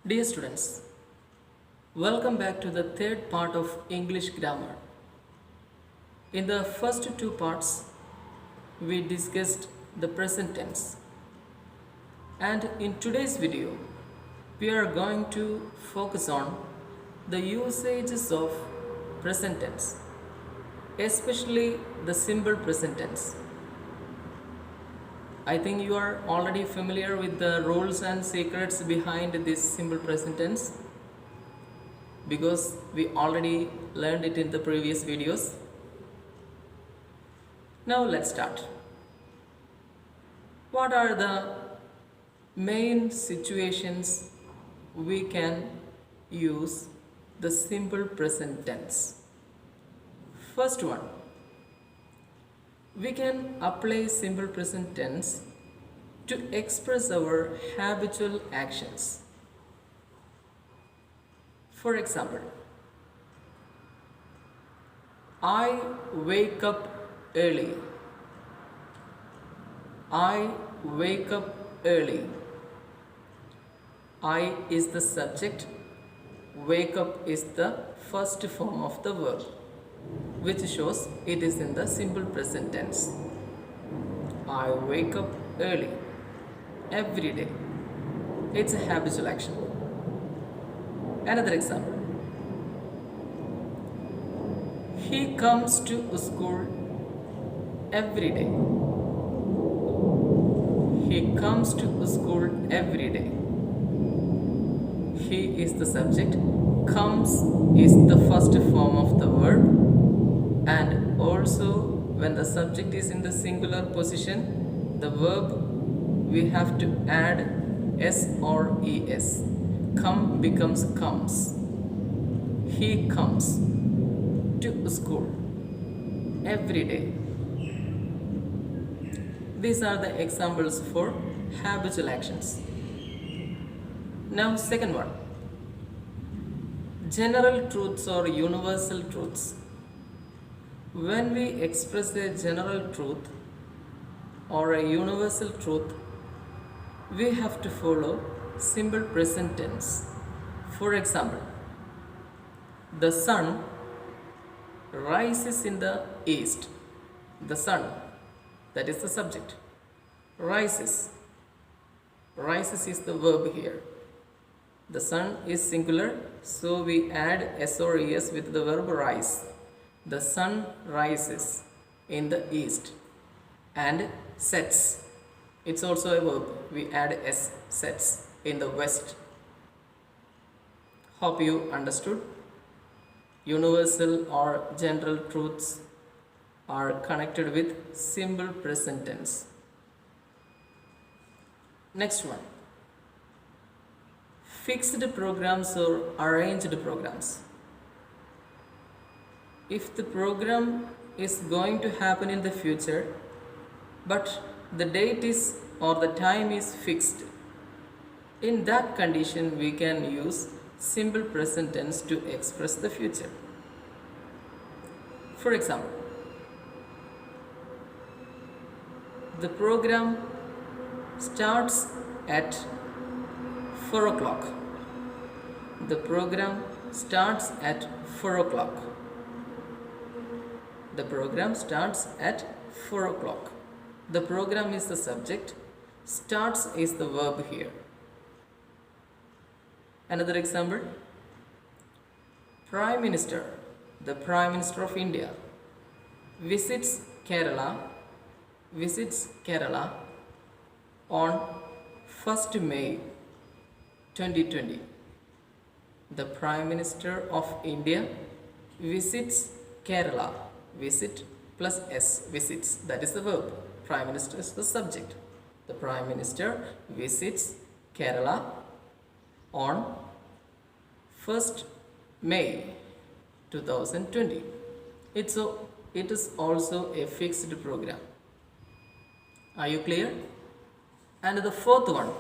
Dear students, welcome back to the third part of English grammar. In the first two parts, we discussed the present tense. And in today's video, we are going to focus on the usages of present tense, especially the simple present tense. I think you are already familiar with the rules and secrets behind this simple present tense because we already learned it in the previous videos. Now let's start. What are the main situations we can use the simple present tense? First one, we can apply simple present tense to express our habitual actions. For example, I wake up early. I wake up early. I is the subject, wake up is the first form of the verb, which shows it is in the simple present tense. I wake up early every day. It's a habitual action. Another example. He comes to school every day. He comes to school every day. He is the subject, comes is the first form of the verb, and also when the subject is in the singular position, the verb we have to add s or es. Come becomes comes. He comes to school every day. These are the examples for habitual actions. Now, second one, general truths or universal truths. When we express a general truth or a universal truth, we have to follow simple present tense. For example, the sun rises in the east. The sun, that is the subject. Rises. Rises is the verb here. The sun is singular, so we add s or es with the verb rise. The sun rises in the east. And sets. It's also a verb. We add s, sets, in the west. Hope you understood. Universal or general truths are connected with simple present tense. Next one. Fixed programs or arranged programs. If the program is going to happen in the future, but the date is or the time is fixed, in that condition we can use simple present tense to express the future. For example, the program starts at 4 o'clock. The program starts at 4 o'clock. The program starts at 4 o'clock. The program is the subject. Starts is the verb here. Another example. Prime Minister, the Prime Minister of India, visits Kerala on 1st May 2020. The Prime Minister of India visits Kerala. Visit plus s, visits, that is the verb. Prime Minister is the subject. The Prime Minister visits Kerala on 1st May 2020. It is also a fixed program. Are you clear? And the fourth one,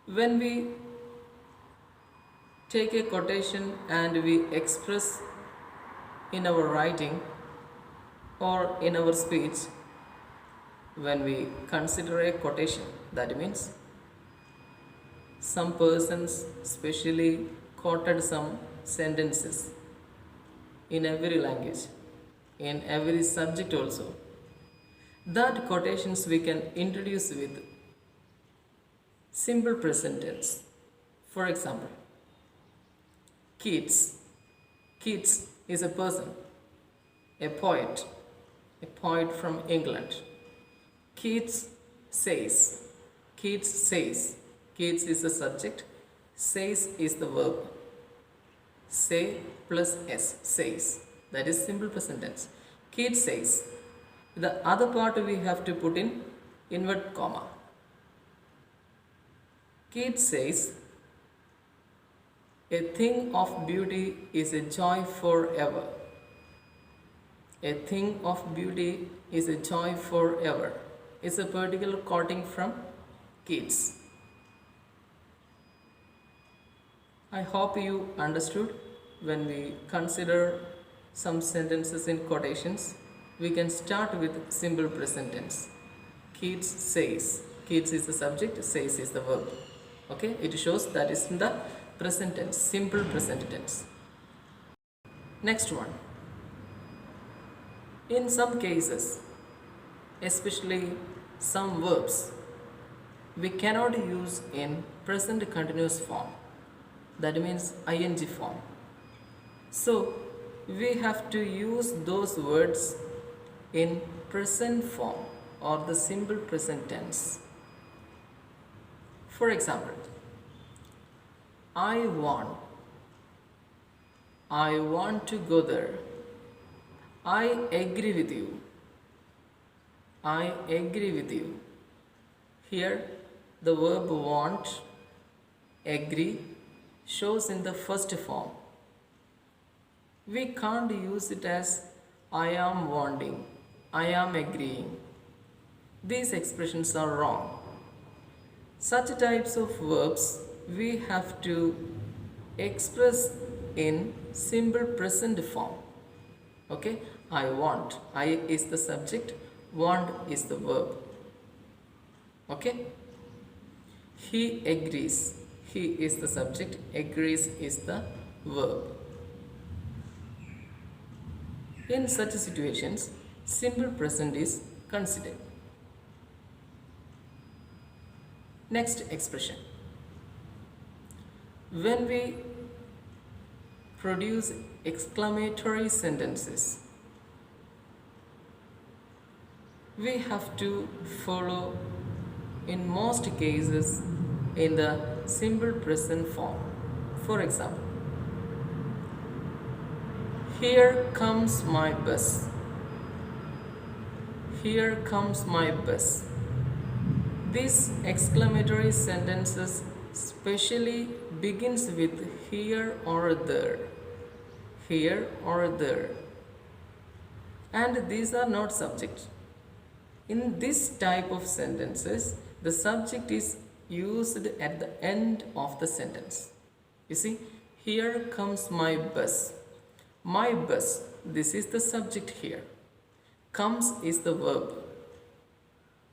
when we take a quotation and we express in our writing or in our speech, when we consider a quotation, that means Some persons specially quoted some sentences in every language, in every subject also. That quotations we can introduce with simple present tense. For example, Keats. Keats is a person, a poet from England. Keats says, Keats says, Keats is the subject, says is the verb. Say plus s, says. That is simple present tense. Keats says. The other part we have to put in inward comma. Keats says, a thing of beauty is a joy forever. A thing of beauty is a joy forever. It's a particular quoting from Keats. I hope you understood. When we consider some sentences in quotations, we can start with simple present tense. Keats says. Keats is the subject, says is the verb. Okay, it shows that is in the present tense, simple present tense. Next one. In some cases, especially some verbs, we cannot use in present continuous form. That means ing form. So, we have to use those words in present form or the simple present tense. For example, I want to go there. I agree with you. I agree with you. Here the verb want, agree shows in the first form. We can't use it as I am wanting, I am agreeing. These expressions are wrong. Such types of verbs we have to express in simple present form. Okay, I want, I is the subject, want is the verb. Okay, he agrees, he is the subject, agrees is the verb. In such situations, simple present is considered. Next expression. When we produce exclamatory sentences, we have to follow in most cases in the simple present form. For example, here comes my bus. Here comes my bus. These exclamatory sentences specially begins with here or there. Here or there. And these are not subjects. In this type of sentences, the subject is used at the end of the sentence. You see, here comes my bus. My bus, this is the subject here. Comes is the verb.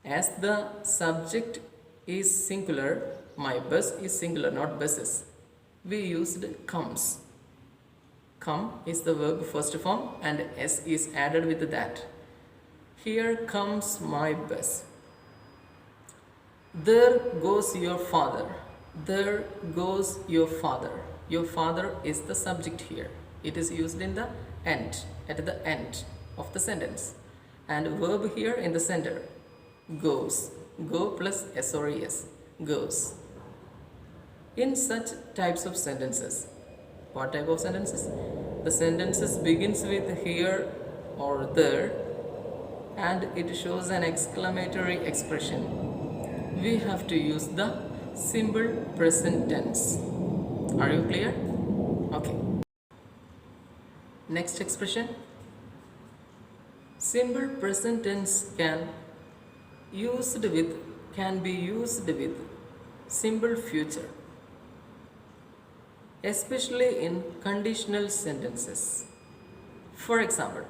As the subject is singular, my bus is singular, not buses. We used comes. Come is the verb first form and s is added with that. Here comes my bus. There goes your father. There goes your father. Your father is the subject here. It is used in the end, at the end of the sentence. And verb here in the center. Goes. Go plus s or es. Goes. In such types of sentences, what type of sentences? The sentences begins with here or there and it shows an exclamatory expression. We have to use the simple present tense. Are you clear? Okay. Next expression. Simple present tense can be used with simple future, especially in conditional sentences. For example,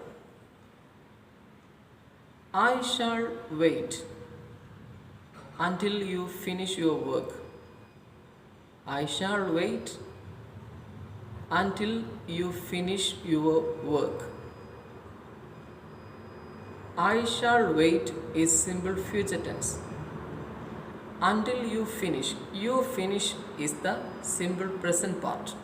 I shall wait until you finish your work. I shall wait until you finish your work. I shall wait is simple future tense. Until you finish is the simple present part.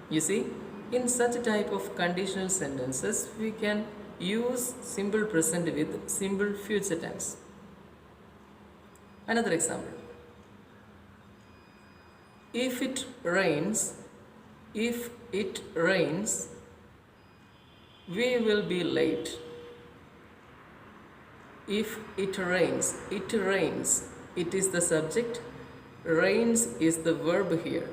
You see, in such type of conditional sentences, we can use simple present with simple future tense. Another example. If it rains, we will be late. If it rains, it is the subject, rains is the verb here.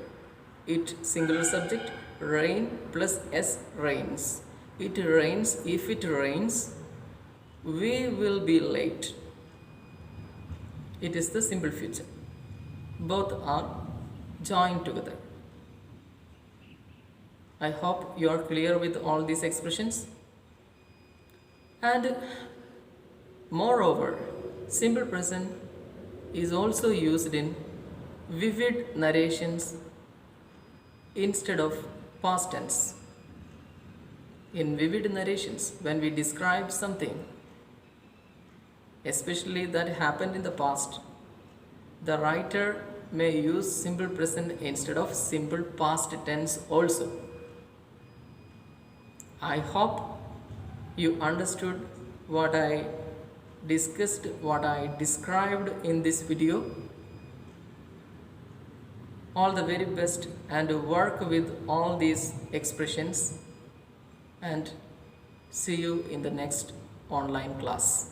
It singular subject, rain plus s, rains. It rains, if it rains, we will be late. It is the simple future. Both are joined together. I hope you are clear with all these expressions. And moreover, simple present is also used in vivid narrations instead of past tense. In vivid narrations, when we describe something, especially that happened in the past, the writer may use simple present instead of simple past tense also. I hope you understood what I discussed, what I described in this video. All the very best and work with all these expressions, and see you in the next online class.